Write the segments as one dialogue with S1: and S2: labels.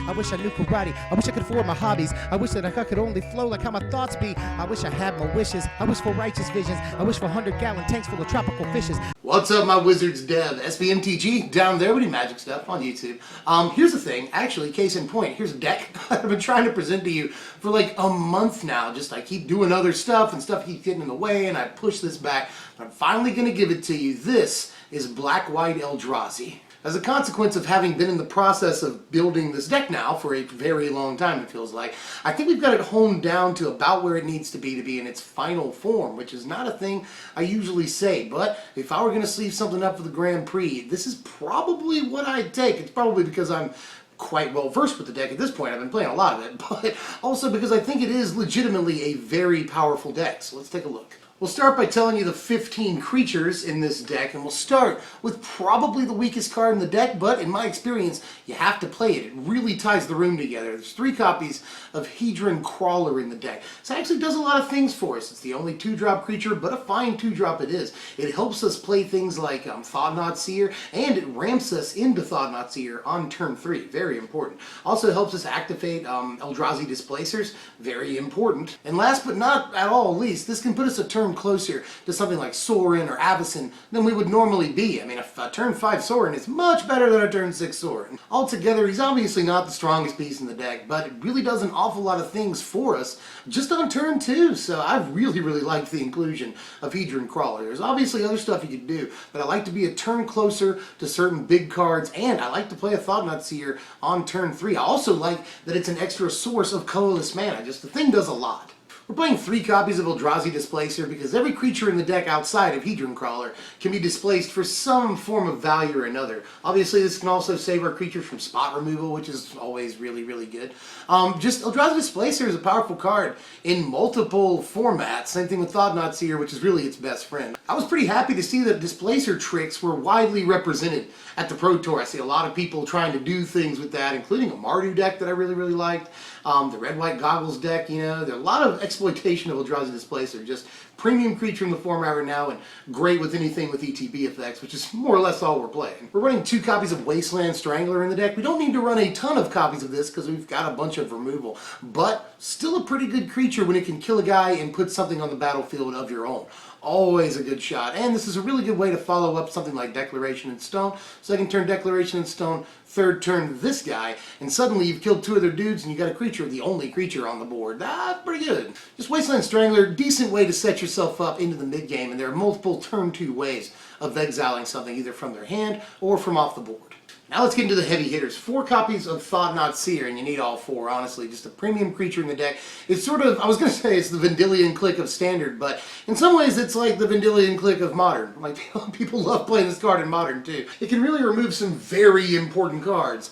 S1: I wish I knew karate. I wish I could afford my hobbies. I wish that I could only flow like how my thoughts be. I wish I had my wishes. I wish for righteous visions. I wish for 100-gallon tanks full of tropical fishes.
S2: What's up, my Wizards dev? SBMTG down there with magic stuff on YouTube. Here's the thing, actually, case in point, here's a deck I've been trying to present to you for like a month now. Just I keep doing other stuff and stuff keeps getting in the way and I push this back. But I'm finally going to give it to you. This is Black-White Eldrazi. As a consequence of having been in the process of building this deck now for a very long time, it feels like, I think we've got it honed down to about where it needs to be in its final form, which is not a thing I usually say, but if I were going to sleeve something up for the Grand Prix, this is probably what I'd take. It's probably because I'm quite well versed with the deck at this point. I've been playing a lot of it, but also because I think it is legitimately a very powerful deck. So let's take a look. We'll start by telling you the 15 creatures in this deck, and we'll start with probably the weakest card in the deck, but in my experience, you have to play it. It really ties the room together. There's 3 copies of Hedron Crawler in the deck. So it actually does a lot of things for us. It's the only 2-drop creature, but a fine 2-drop it is. It helps us play things like Thought-Knot Seer, and it ramps us into Thought-Knot Seer on turn 3. Very important. Also helps us activate Eldrazi Displacers. Very important. And last but not at all least, this can put us a turn closer to something like Sorin or Avacyn than we would normally be. I mean, a turn 5 Sorin is much better than a turn 6 Sorin. Altogether, he's obviously not the strongest piece in the deck, but it really does an awful lot of things for us just on turn 2. So I've really liked the inclusion of Hedron Crawler. There's obviously other stuff you could do, but I like to be a turn closer to certain big cards, and I like to play a Thought-Knot Seer on turn 3. I also like that it's an extra source of colorless mana. Just the thing does a lot. We're playing 3 copies of Eldrazi Displacer because every creature in the deck outside of Hedron Crawler can be displaced for some form of value or another. Obviously, this can also save our creatures from spot removal, which is always really good. Just Eldrazi Displacer is a powerful card in multiple formats. Same thing with Thought-Knot Seer, which is really its best friend. I was pretty happy to see that Displacer tricks were widely represented at the Pro Tour. I see a lot of people trying to do things with that, including a Mardu deck that I really liked. The Red-White Goggles deck, you know, there are a lot of exploitation of Eldrazi Displacer. Just premium creature in the format right now and great with anything with ETB effects, which is more or less all we're playing. We're running 2 copies of Wasteland Strangler in the deck. We don't need to run a ton of copies of this because we've got a bunch of removal, but still a pretty good creature when it can kill a guy and put something on the battlefield of your own. Always a good shot, and this is a really good way to follow up something like Declaration in Stone. Second turn Declaration in Stone, third turn this guy, and suddenly you've killed 2 other dudes and you got a creature, the only creature on the board. That's pretty good. Just Wasteland Strangler, decent way to set yourself up into the mid game, and there are multiple turn 2 ways of exiling something either from their hand or from off the board. Now let's get into the heavy hitters. 4 copies of Thought-Knot Seer, and you need all 4, honestly. Just a premium creature in the deck. It's sort of, I was going to say it's the Vendilion Clique of Standard, but in some ways it's like the Vendilion Clique of Modern. Like, people love playing this card in Modern, too. It can really remove some very important cards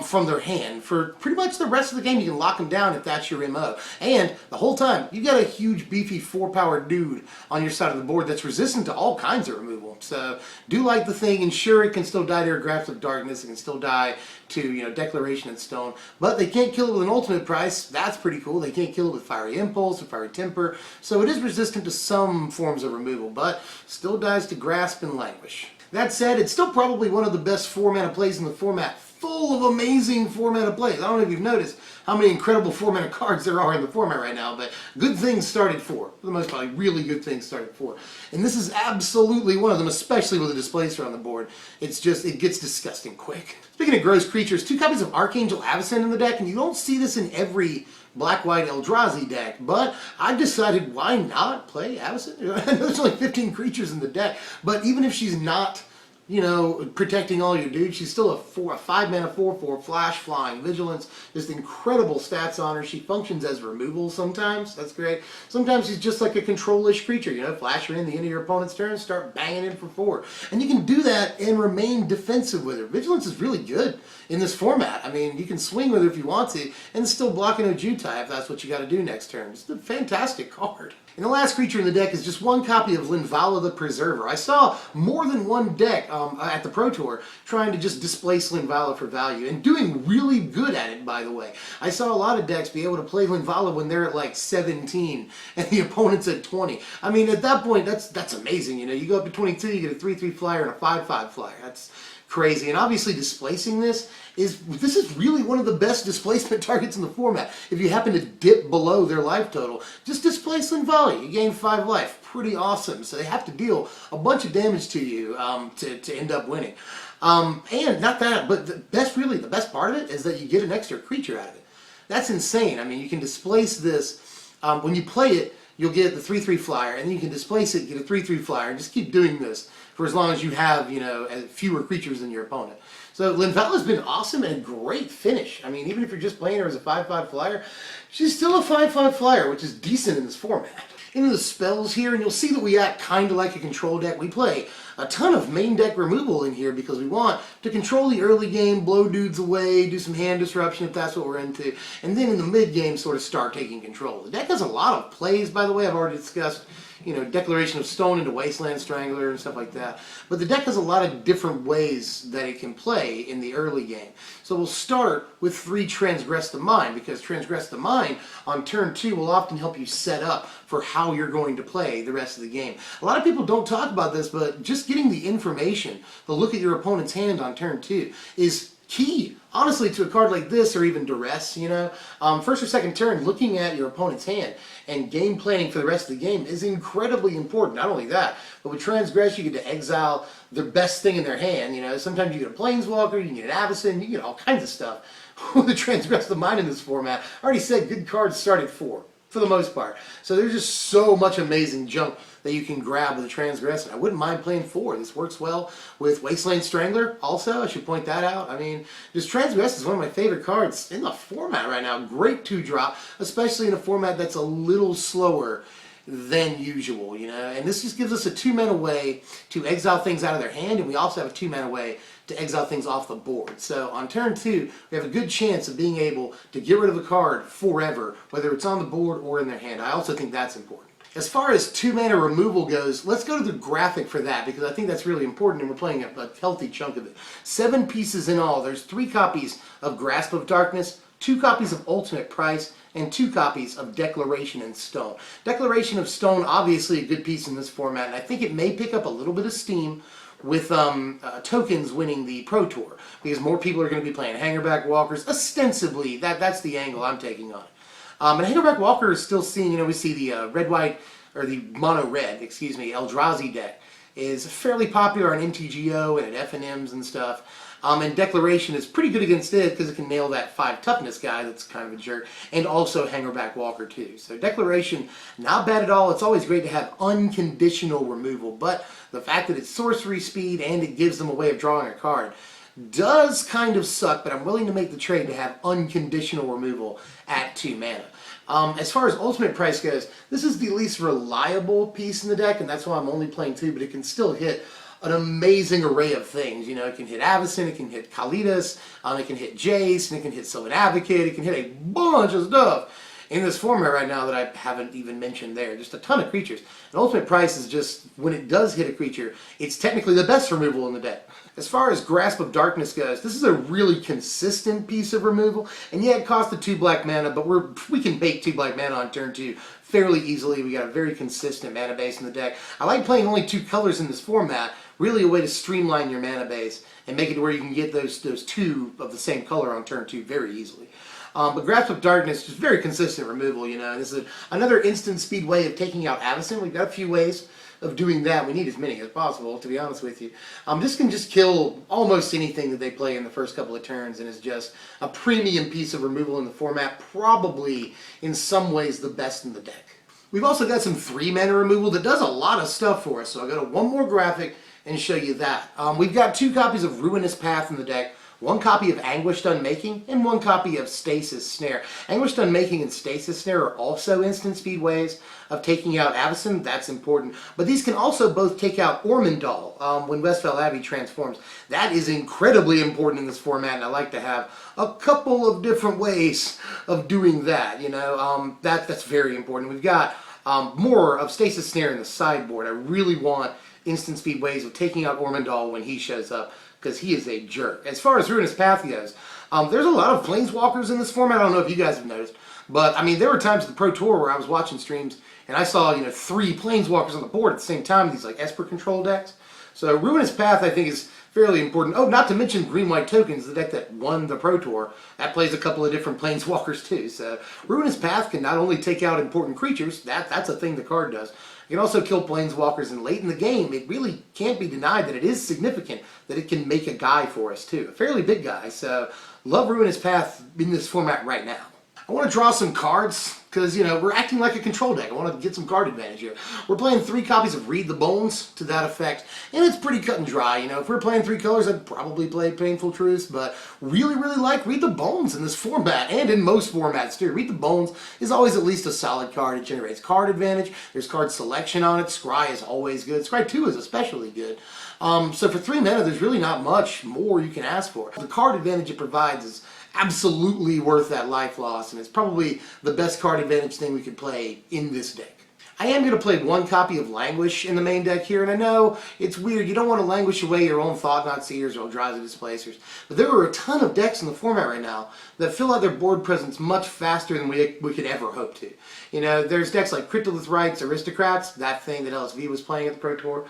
S2: from their hand for pretty much the rest of the game. You can lock them down if that's your MO. And the whole time, you've got a huge, beefy 4-power dude on your side of the board that's resistant to all kinds of removal. So, do like the thing, and sure, it can still die to your Grasp of Darkness, it can still die to, you know, Declaration in Stone, but they can't kill it with an ultimate price. That's pretty cool. They can't kill it with Fiery Impulse or Fiery Temper, so it is resistant to some forms of removal, but still dies to Grasp and Languish. That said, it's still probably one of the best 4-mana plays in the format, full of amazing 4-mana plays. I don't know if you've noticed how many incredible 4-mana cards there are in the format right now, but good things start at 4. For the most part, really good things start at 4. And this is absolutely one of them, especially with a Displacer on the board. It's just, it gets disgusting quick. Speaking of gross creatures, 2 copies of Archangel Avacyn in the deck, and you don't see this in every Black-White Eldrazi deck, but I decided why not play Avacyn? There's only 15 creatures in the deck, but even if she's not, you know, protecting all your dudes, she's still a 5-mana 4/4 flash, flying, vigilance, just incredible stats on her. She functions as removal sometimes, that's great. Sometimes she's just like a control-ish creature, you know, flash her in the end of your opponent's turn, start banging in for 4. And you can do that and remain defensive with her. Vigilance is really good in this format. I mean, you can swing with her if you want to, and still block an Ojutai if that's what you got to do next turn. It's a fantastic card. And the last creature in the deck is just 1 copy of Linvala the Preserver. I saw more than one deck at the Pro Tour trying to just displace Linvala for value, and doing really good at it, by the way. I saw a lot of decks be able to play Linvala when they're at like 17 and the opponent's at 20. I mean, at that point, that's amazing. You know, you go up to 22, you get a 3/3 flyer and a 5/5 flyer. That's crazy. And obviously displacing this is really one of the best displacement targets in the format. If you happen to dip below their life total, just displace Linvala. You gain 5 life. Pretty awesome. So they have to deal a bunch of damage to you to end up winning. And not that, but the best part of it is that you get an extra creature out of it. That's insane. I mean, you can displace this. When you play it, you'll get the 3/3 flyer, and then you can displace it, get a 3/3 flyer, and just keep doing this for as long as you have, fewer creatures than your opponent. So Linvala's been awesome and a great finish. I mean, even if you're just playing her as a 5/5 flyer, she's still a 5/5 flyer, which is decent in this format. Into the spells here, and you'll see that we act kind of like a control deck. We play a ton of main deck removal in here because we want to control the early game, blow dudes away, do some hand disruption if that's what we're into, and then in the mid game sort of start taking control. The deck has a lot of plays, by the way. I've already discussed Declaration of Stone into Wasteland Strangler and stuff like that. But the deck has a lot of different ways that it can play in the early game. So we'll start with 3 Transgress the Mind, because Transgress the Mind on turn 2 will often help you set up for how you're going to play the rest of the game. A lot of people don't talk about this, but just getting the information, the look at your opponent's hand on turn 2, is key, honestly, to a card like this, or even Duress, First or second turn, looking at your opponent's hand and game planning for the rest of the game is incredibly important. Not only that, but with Transgress, you get to exile the best thing in their hand. Sometimes you get a Planeswalker, you can get an Avacyn, you get all kinds of stuff. With the Transgress the Mind in this format, I already said good cards start at 4. For the most part. So there's just so much amazing junk that you can grab with the Transgress, and I wouldn't mind playing 4. This works well with Wasteland Strangler also, I should point that out. I mean, just Transgress is one of my favorite cards in the format right now. Great 2-drop, especially in a format that's a little slower than usual, and this just gives us a 2-mana way to exile things out of their hand, and we also have a 2-mana way to exile things off the board. So on turn 2, we have a good chance of being able to get rid of a card forever, whether it's on the board or in their hand. I also think that's important. As far as 2-mana removal goes, let's go to the graphic for that, because I think that's really important, and we're playing a healthy chunk of it. 7 pieces in all. There's 3 copies of Grasp of Darkness, 2 copies of Ultimate Price, and 2 copies of Declaration in Stone. Declaration of Stone, obviously a good piece in this format, and I think it may pick up a little bit of steam with tokens winning the Pro Tour, because more people are going to be playing Hangerback Walkers. Ostensibly, that's the angle I'm taking on it. And Hangerback Walker is still seeing, we see the red-white, or the mono-red, Eldrazi deck is fairly popular on MTGO and at FNMs and stuff. And Declaration is pretty good against it because it can nail that 5 toughness guy that's kind of a jerk, and also Hangerback Walker too. So Declaration, not bad at all. It's always great to have unconditional removal, but the fact that it's sorcery speed and it gives them a way of drawing a card does kind of suck, but I'm willing to make the trade to have unconditional removal at 2 mana. As far as Ultimate Price goes, this is the least reliable piece in the deck, and that's why I'm only playing 2, but it can still hit an amazing array of things. It can hit Avacyn, it can hit Kalitas, it can hit Jace, and it can hit SoI Advocate, it can hit a bunch of stuff in this format right now that I haven't even mentioned there. Just a ton of creatures. And Ultimate Price is just, when it does hit a creature, it's technically the best removal in the deck. As far as Grasp of Darkness goes, this is a really consistent piece of removal, and yeah, it costs 2 black mana, but we can bake 2 black mana on turn 2 fairly easily. We got a very consistent mana base in the deck. I like playing only 2 colors in this format, really a way to streamline your mana base and make it to where you can get those 2 of the same color on turn 2 very easily. But Grasp of Darkness, just very consistent removal, This is another instant speed way of taking out Avacyn. We've got a few ways of doing that. We need as many as possible, to be honest with you. This can just kill almost anything that they play in the first couple of turns, and is just a premium piece of removal in the format, probably in some ways the best in the deck. We've also got some 3-mana removal that does a lot of stuff for us, so I'll go to one more graphic and show you that. We've got 2 copies of Ruinous Path in the deck, 1 copy of Anguished Unmaking, and 1 copy of Stasis Snare. Anguished Unmaking and Stasis Snare are also instant speed ways of taking out Avacyn. That's important. But these can also both take out Ormondal when Westvale Abbey transforms. That is incredibly important in this format, and I like to have a couple of different ways of doing that. That's very important. We've got more of Stasis Snare in the sideboard. I really want instant speed ways of taking out Ormondal when he shows up, because he is a jerk. As far as Ruinous Path goes, there's a lot of Planeswalkers in this format. I don't know if you guys have noticed, but I mean, there were times at the Pro Tour where I was watching streams and I saw 3 Planeswalkers on the board at the same time, these like Esper control decks. So Ruinous Path, I think, is fairly important. Oh, not to mention green-white tokens, the deck that won the Pro Tour. That plays a couple of different Planeswalkers too. So Ruinous Path can not only take out important creatures, that's a thing the card does. It can also kill Planeswalkers, and late in the game, it really can't be denied that it is significant that it can make a guy for us too. A fairly big guy, so love Ruinous Path in this format right now. I want to draw some cards, because, you know, we're acting like a control deck. I want to get some card advantage here. We're playing 3 copies of Read the Bones to that effect, and it's pretty cut and dry. You know, if we're playing 3 colors, I'd probably play Painful Truths, but really, really like Read the Bones in this format, and in most formats too. Read the Bones is always at least a solid card. It generates card advantage. There's card selection on it. Scry is always good. Scry 2 is especially good. So for 3 mana, there's really not much more you can ask for. The card advantage it provides is absolutely worth that life loss, and it's probably the best card advantage thing we could play in this deck. I am going to play 1 copy of Languish in the main deck here, and I know it's weird. You don't want to languish away your own Thought-Knot Seers or Eldrazi Displacers, but there are a ton of decks in the format right now that fill out their board presence much faster than we could ever hope to. You know, there's decks like Cryptolith Rites, Aristocrats, that thing that LSV was playing at the Pro Tour.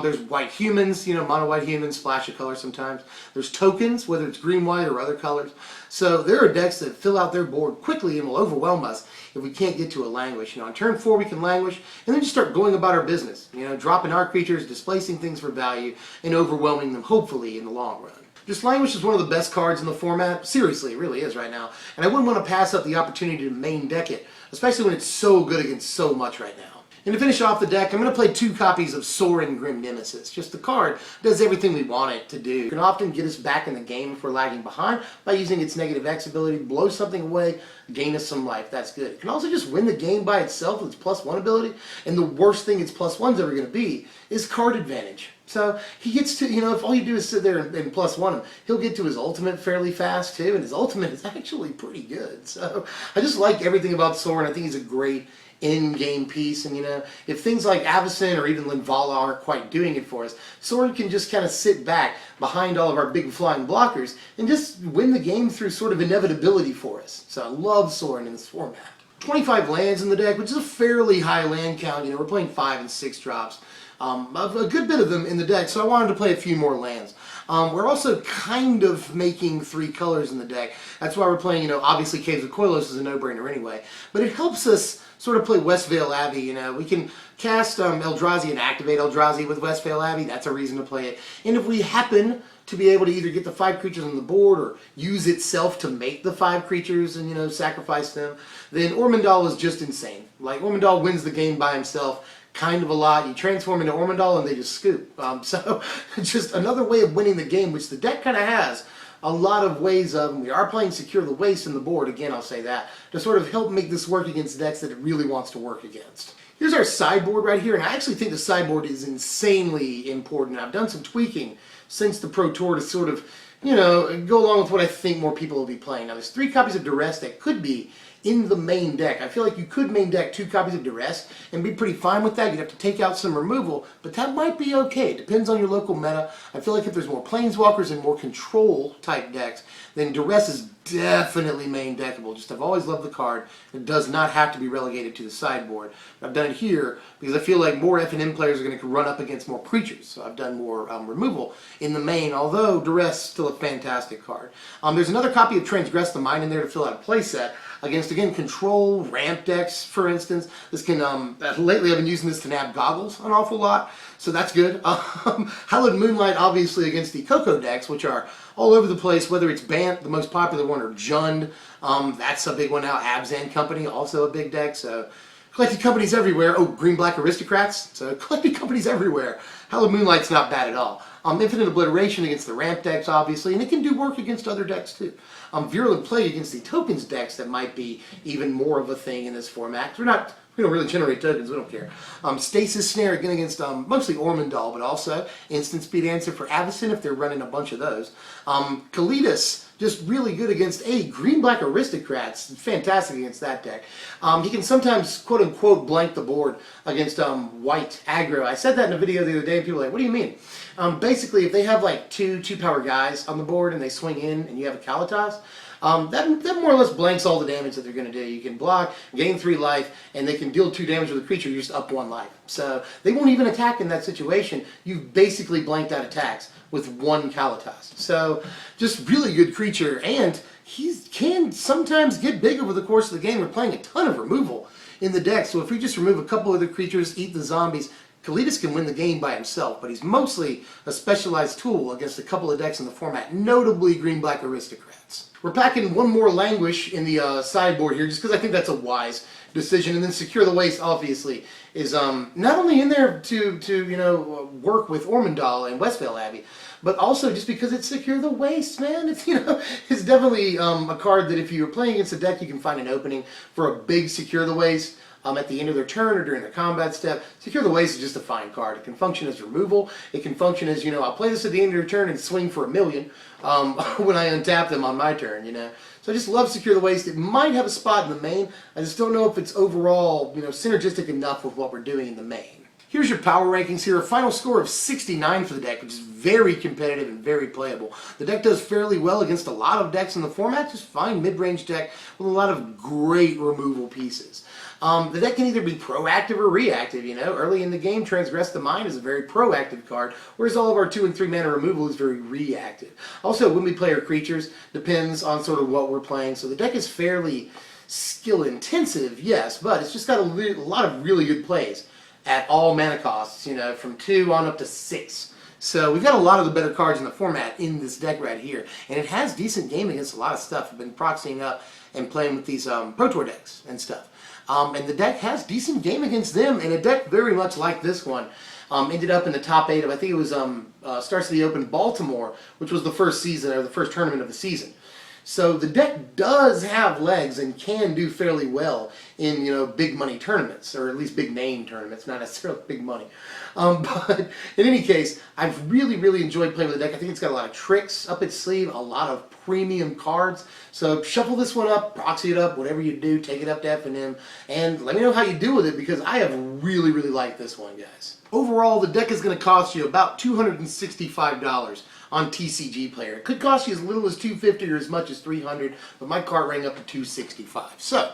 S2: There's white humans, you know, mono-white humans, splash of color sometimes. There's tokens, whether it's green-white or other colors. So there are decks that fill out their board quickly and will overwhelm us if we can't get to a Languish. You know, on turn 4 we can Languish, and then just start going about our business. You know, dropping our creatures, displacing things for value, and overwhelming them, hopefully, in the long run. Just Languish is one of the best cards in the format. Seriously, it really is right now. And I wouldn't want to pass up the opportunity to main deck it, especially when it's so good against so much right now. And to finish off the deck, I'm going to play 2 copies of Sorin Grim Nemesis. Just the card does everything we want it to do. It can often get us back in the game if we're lagging behind by using its negative X ability, blow something away, gain us some life. That's good. It can also just win the game by itself with its +1 ability, and the worst thing its +1's ever going to be is card advantage. So he gets to, you know, if all you do is sit there and +1 him, he'll get to his ultimate fairly fast too, and his ultimate is actually pretty good. So I just like everything about Sorin. I think he's a great in-game piece, and you know, if things like Avacyn or even Linvala aren't quite doing it for us, Sorin can just kind of sit back behind all of our big flying blockers and just win the game through sort of inevitability for us. So I love Sorin in this format. 25 lands in the deck, which is a fairly high land count. You know, we're playing 5 and 6 drops. A good bit of them in the deck, so I wanted to play a few more lands. We're also kind of making 3 colors in the deck. That's why we're playing, you know, obviously Caves of Koilos is a no-brainer anyway, but it helps us sort of play Westvale Abbey. You know, we can cast Eldrazi and activate Eldrazi with Westvale Abbey. That's a reason to play it. And if we happen to be able to either get the 5 creatures on the board or use itself to make the 5 creatures and, you know, sacrifice them, then Ormondal is just insane. Like, Ormondal wins the game by himself kind of a lot. You transform into Ormondal and they just scoop. So just another way of winning the game, which the deck kind of has a lot of ways of, and we are playing Secure the Waste in the board, again I'll say that, to sort of help make this work against decks that it really wants to work against. Here's our sideboard right here, and I actually think the sideboard is insanely important. I've done some tweaking since the Pro Tour to sort of, you know, go along with what I think more people will be playing. Now there's 3 copies of Duress that could be in the main deck. I feel like you could main deck 2 copies of Duress and be pretty fine with that. You'd have to take out some removal, but that might be okay. It depends on your local meta. I feel like if there's more Planeswalkers and more control type decks, then Duress is definitely main deckable. Just I've always loved the card. It does not have to be relegated to the sideboard. I've done it here because I feel like more F&M players are going to run up against more creatures. So I've done more removal in the main, although Duress is still a fantastic card. There's another copy of Transgress the Mind in there to fill out a playset against, again, control, ramp decks, for instance. This can, lately I've been using this to nab Goggles an awful lot, so that's good. Hallowed Moonlight, obviously, against the Coco decks, which are all over the place, whether it's Bant, the most popular one, or Jund. That's a big one now. Abzan Company, also a big deck, so collected companies everywhere. Oh, Green-Black Aristocrats, so collected companies everywhere. Hallowed Moonlight's not bad at all. Infinite Obliteration against the ramp decks, obviously, and it can do work against other decks, too. Virulent Plague against the tokens decks that might be even more of a thing in this format. We don't really generate tokens, we don't care. Stasis Snare, again, against mostly Ormondal, but also instant speed answer for Avacyn if they're running a bunch of those. Kalitas, just really good against Green-Black Aristocrats. Fantastic against that deck. He can sometimes, quote-unquote, blank the board against white aggro. I said that in a video the other day, and people were like, what do you mean? Basically, if they have like 2 power guys on the board and they swing in and you have a Kalitas, That more or less blanks all the damage that they're going to do. You can block, gain 3 life, and they can deal 2 damage with a creature, you just up 1 life. So they won't even attack in that situation. You've basically blanked out attacks with 1 Kalitas. So just really good creature, and he can sometimes get big over the course of the game. We're playing a ton of removal in the deck, so if we just remove a couple other creatures, eat the zombies, Kalitas can win the game by himself, but he's mostly a specialized tool against a couple of decks in the format, notably Green-Black Aristocrats. We're packing 1 more Languish in the sideboard here, just because I think that's a wise decision, and then Secure the Waste, obviously, is not only in there to work with Ormondal and Westvale Abbey, but also just because it's Secure the Waste, man. It's it's definitely a card that if you're playing against a deck, you can find an opening for a big Secure the Waste. At the end of their turn or during their combat step. Secure the Waste is just a fine card. It can function as removal. It can function as, I'll play this at the end of your turn and swing for $1 million when I untap them on my turn, So I just love Secure the Waste. It might have a spot in the main. I just don't know if it's overall, synergistic enough with what we're doing in the main. Here's your power rankings here. A final score of 69 for the deck, which is very competitive and very playable. The deck does fairly well against a lot of decks in the format. Just fine mid-range deck with a lot of great removal pieces. The deck can either be proactive or reactive, Early in the game, Transgress the Mind is a very proactive card, whereas all of our 2 and 3 mana removal is very reactive. Also, when we play our creatures, depends on sort of what we're playing. So the deck is fairly skill intensive, yes, but it's just got a lot of really good plays at all mana costs, from 2 on up to 6. So we've got a lot of the better cards in the format in this deck right here. And it has decent game against a lot of stuff. I've been proxying up and playing with these Pro Tour decks and stuff. And the deck has decent game against them, and a deck very much like this one ended up in the top 8 of, I think it was Starts of the Open Baltimore, which was the first season, or the first tournament of the season. So the deck does have legs and can do fairly well in, big money tournaments, or at least big name tournaments, not necessarily big money. But in any case, I've really, really enjoyed playing with the deck. I think it's got a lot of tricks up its sleeve, a lot of premium cards. So shuffle this one up, proxy it up, whatever you do, take it up to F&M, and let me know how you do with it, because I have really, really liked this one, guys. Overall, the deck is going to cost you about $265 on TCG Player. It could cost you as little as $250 or as much as $300, but my cart rang up to $265. So,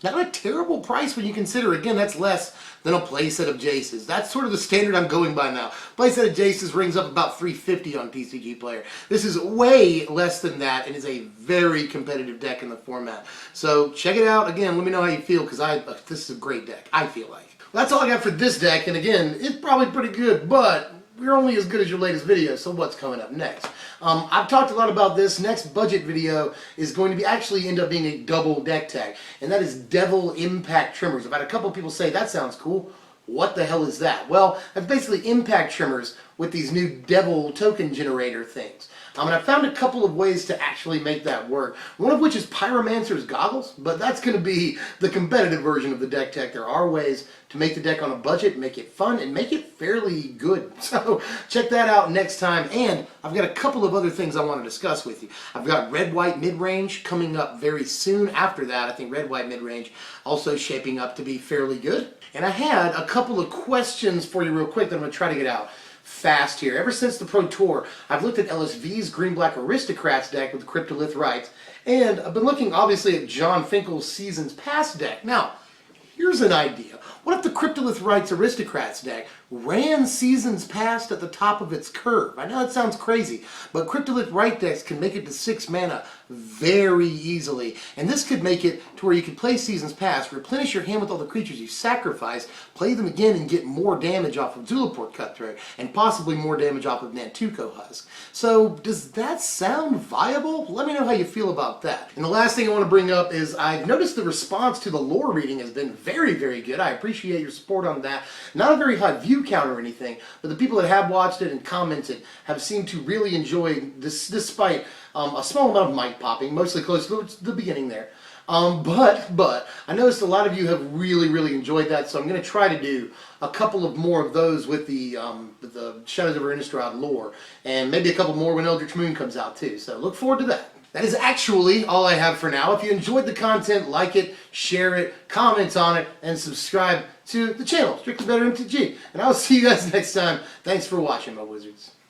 S2: not a terrible price when you consider, again, that's less than a playset of Jace's. That's sort of the standard I'm going by now. Playset of Jace's rings up about $350 on TCG Player. This is way less than that and is a very competitive deck in the format. So check it out. Again, let me know how you feel, because this is a great deck, I feel like. Well, that's all I got for this deck, and again, it's probably pretty good, but we're only as good as your latest video, so what's coming up next? I've talked a lot about this. Next budget video is going to be actually end up being a double deck tag, and that is Devil Impact Trimmers. I've had a couple of people say, that sounds cool. What the hell is that? Well, it's basically Impact Trimmers with these new Devil token generator things. And I found a couple of ways to actually make that work. One of which is Pyromancer's Goggles, but that's going to be the competitive version of the deck tech. There are ways to make the deck on a budget, make it fun, and make it fairly good. So check that out next time. And I've got a couple of other things I want to discuss with you. I've got Red-White Midrange coming up very soon. After that, I think Red-White Midrange also shaping up to be fairly good. And I had a couple of questions for you real quick that I'm going to try to get out fast here. Ever since the Pro Tour, I've looked at LSV's Green-Black Aristocrats deck with Cryptolith Rites, and I've been looking obviously at John Finkel's Seasons Past deck. Now, here's an idea. What if the Cryptolith Rites Aristocrats deck ran Seasons Past at the top of its curve? I know that sounds crazy, but Cryptolith Rite decks can make it to 6 mana very easily. And this could make it to where you could play Seasons Past, replenish your hand with all the creatures you sacrificed, play them again and get more damage off of Zulaport Cutthroat, and possibly more damage off of Nantuko Husk. So, does that sound viable? Let me know how you feel about that. And the last thing I want to bring up is I've noticed the response to the lore reading has been very, very good. I appreciate your support on that. Not a very high view count or anything, but the people that have watched it and commented have seemed to really enjoy this, despite a small amount of mic popping, mostly close to the beginning there. But I noticed a lot of you have really, really enjoyed that, so I'm going to try to do a couple of more of those with the Shadows over Innistrad lore, and maybe a couple more when Eldritch Moon comes out too, so look forward to that. That is actually all I have for now. If you enjoyed the content, like it, share it, comment on it, and subscribe to the channel, Strictly Better MTG. And I'll see you guys next time. Thanks for watching, my wizards.